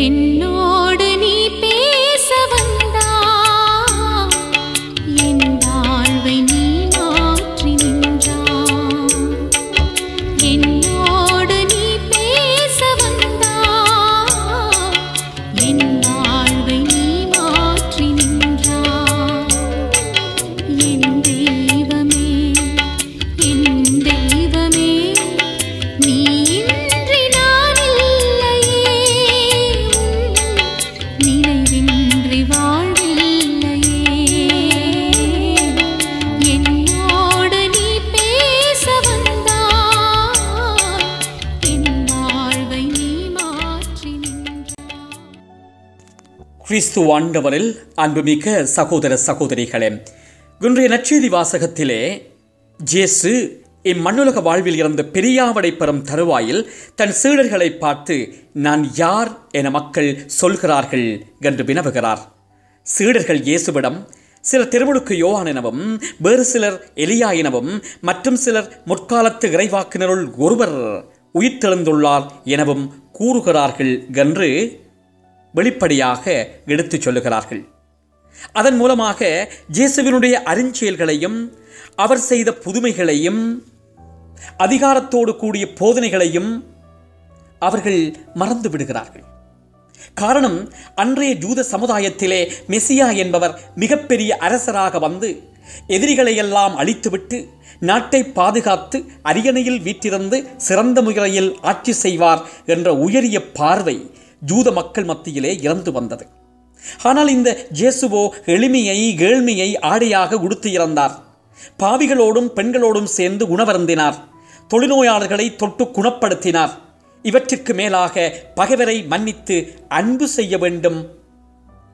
என்னோடு நீ பேச வந்தா என் வாழ்வை நீ மாற்றி நின்றா என்னோடு நீ பேச வந்தா என் வாழ்வை நீ மாற்றி நின்றா என் தெய்வமே நீ இன்றி நான் இல்லையே நினைவின்றி வாழ்வில்லையே என்னோடு நீ பேச வந்தா என் வாழ்வை நீ மாற்றி நின்றா. கிறிஸ்து ஆண்டவரில் அன்புமிக்க சகோதர சகோதரிகளே, இன்றைய நற்செய்தி வாசகத்திலே இயேசு இம்மண்ணுலக வாழ்வில் இருந்து பெரியாவடை பெறும் தருவாயில் தன் சீடர்களை பார்த்து நான் யார் என மக்கள் சொல்கிறார்கள் என்று வினவுகிறார். சீடர்கள் இயேசுவிடம் சிலர் திருமுழுக்கு யோவான் எனவும் வேறு சிலர் எலியா எனவும் மற்றும் சிலர் முற்காலத்து இறைவாக்கினருள் ஒருவர் உயிர்த்தெழுந்துள்ளார் எனவும் கூறுகிறார்கள் என்று வெளிப்படையாக எடுத்துச் சொல்லுகிறார்கள். அதன் மூலமாக இயேசுவினுடைய அருஞ்செயல்களையும் அவர் செய்த புதுமைகளையும் அதிகாரத்தோடு கூடிய போதனைகளையும் அவர்கள் மறந்து விடுகிறார்கள். காரணம், அன்றைய யூத சமுதாயத்திலே மெசியா என்பவர் மிகப்பெரிய அரசராக வந்து எதிரிகளையெல்லாம் அழித்துவிட்டு நாட்டை பாதுகாத்து அரியணையில் வீற்றிருந்து சிறந்த முறையில் ஆட்சி செய்வார் என்ற உயரிய பார்வை யூத மக்கள் மத்தியிலே இறந்து வந்தது. ஆனால் இந்த இயேசுவோ எளிமையை ஏழ்மையை ஆடையாக உடுத்தி இறந்தார். பாவிகளோடும் பெண்களோடும் சேர்ந்து உணவருந்தினார். தொழுநோயாளர்களை தொட்டு குணப்படுத்தினார். இவற்றிற்கு மேலாக பகைவரை மன்னித்து அன்பு செய்ய வேண்டும்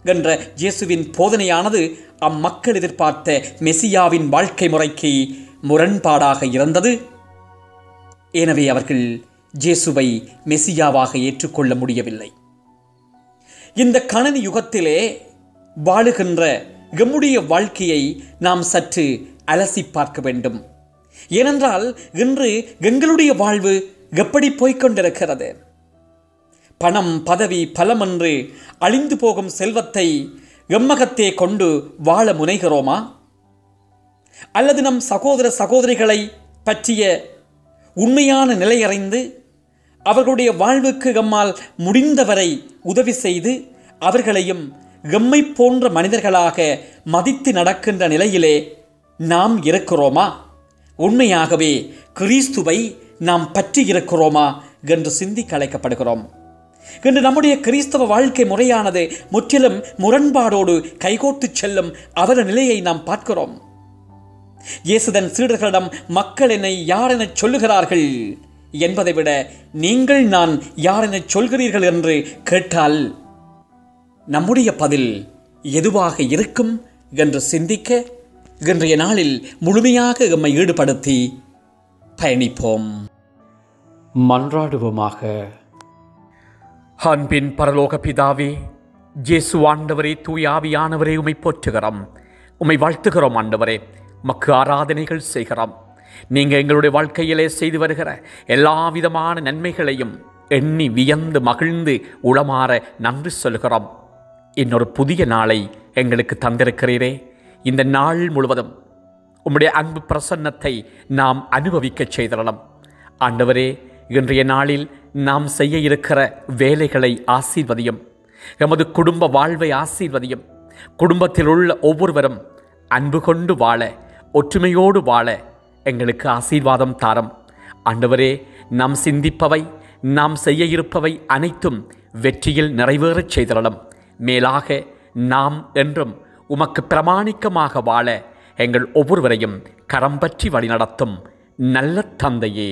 என்ற இயேசுவின் போதனையானது அம்மக்கள் எதிர்பார்த்த மெசியாவின் வாழ்க்கை முறைக்கு முரண்பாடாக இருந்தது. எனவே அவர்கள் இயேசுவை மெசியாவாக ஏற்றுக்கொள்ள முடியவில்லை. இந்த கணனி யுகத்திலே வாழுகின்ற எம்முடைய வாழ்க்கையை நாம் சற்று அலசி பார்க்க வேண்டும். ஏனென்றால் இன்று எங்களுடைய வாழ்வு எப்படி போய்கொண்டிருக்கிறது? பணம், பதவி, பலம் என்று அழிந்து போகும் செல்வத்தை எம்மகத்தே கொண்டு வாழ முனைகிறோமா? அல்லது நம் சகோதர சகோதரிகளை பற்றிய உண்மையான நிலையறிந்து அவர்களுடைய வாழ்வுக்கு எம்மால் முடிந்தவரை உதவி செய்து அவர்களையும் எம்மை போன்ற மனிதர்களாக மதித்து நடக்கின்ற நிலையிலே நாம் இருக்கிறோமா? உண்மையாகவே கிறிஸ்துவை நாம் பற்றி இருக்கிறோமா என்று சிந்திக்க அழைக்கப்படுகிறோம். இன்று நம்முடைய கிறிஸ்தவ வாழ்க்கை முறையானது முற்றிலும் முரண்பாடோடு கைகோட்டு செல்லும் அவர நிலையை நாம் பார்க்கிறோம். இயேசுதன் சீடர்களிடம் மக்கள் என்னை யார் என சொல்லுகிறார்கள் என்பதை விட நீங்கள் நான் யார் என சொல்கிறீர்கள் என்று கேட்டால் நம்முடைய பதில் எதுவாக இருக்கும் என்று சிந்திக்க இன்றைய நாளில் முழுமையாக எம்மை ஈடுபடுத்தி பயணிப்போம். மன்றாடுவோமாக. அன்பின் பரலோக பிதாவே, இயேசு ஆண்டவரே, தூய ஆவியானவரே, உம்மை போற்றுகிறோம், உம்மை வாழ்த்துகிறோம். ஆண்டவரே, மக்கு ஆராதனைகள் செய்கிறோம். நீங்கள் எங்களுடைய வாழ்க்கையிலே செய்து வருகிற எல்லா விதமான நன்மைகளையும் எண்ணி வியந்து மகிழ்ந்து உளமாற நன்றி சொல்கிறோம். இன்னொரு புதிய நாளை எங்களுக்கு தந்திருக்கிறீரே. இந்த நாள் முழுவதும் உம்முடைய அன்பு பிரசன்னத்தை நாம் அனுபவிக்க செய்தரலாம். ஆண்டவரே, இன்றைய நாளில் நாம் செய்ய இருக்கிற வேலைகளை ஆசீர்வதியும். எமது குடும்ப வாழ்வை ஆசீர்வதியும். குடும்பத்தில் உள்ள ஒவ்வொருவரும் அன்பு கொண்டு வாழ, ஒற்றுமையோடு வாழ எங்களுக்கு ஆசீர்வாதம் தாரும். ஆண்டவரே, நாம் சிந்திப்பவை, நாம் செய்ய இருப்பவை அனைத்தும் வெற்றியில் நிறைவேறச் செய்தரலாம். மேலாக நாம் என்றும் உமக்கு பிரமாணிக்கமாக வாழ எங்கள் ஒவ்வொருவரையும் கரம் பற்றி வழிநடத்தும் நல்ல தந்தையே.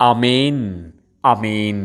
ஆமேன், ஆமேன்.